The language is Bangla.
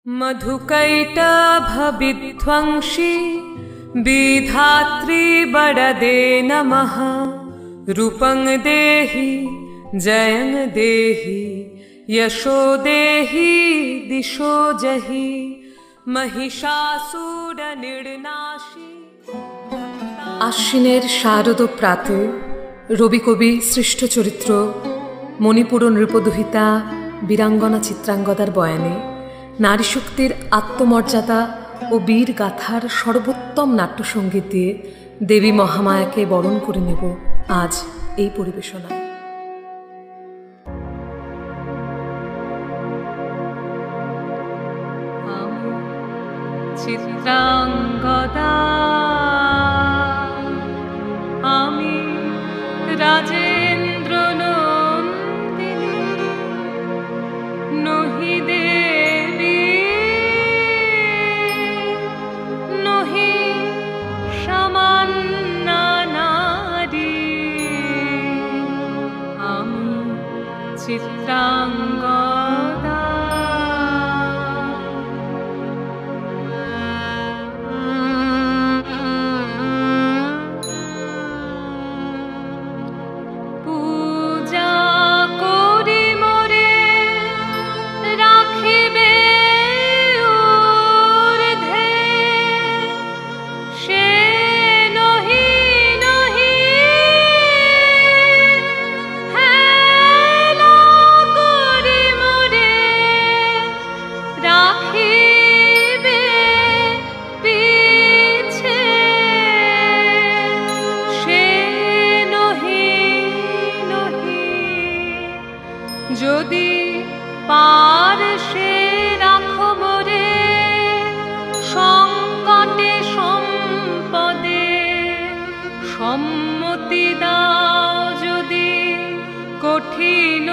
मधुकैटभविध्वंसी विधात्री वरदे नमः। रूपं देहि जयं देहि यशो देहि दिशो जहि महिषासुर निर्नाशी। আশ্বিনের শারদ প্রাতে রবিকবি সৃষ্ট চরিত্র মণিপুর নৃপদুহিতা বীরাঙ্গনা চিত্রাঙ্গদার বয়ানে নারী শক্তির আত্মমর্যাদা ও বীর গাথার সর্বোত্তম নাট্যসঙ্গীত দিয়ে দেবী মহামায়াকে বরণ করে নেব আজ এই পরিবেশনায়। চিত্রাঙ্গদা আমি রাজেন্দ্র নন্দিনী নহি দেবী নহি সামান্য নারী। আমি চিত্রাঙ্গদা যদি পারশে রাখো মোরে সংকটে সম্পদে সম্মতি দাও যদি কঠিন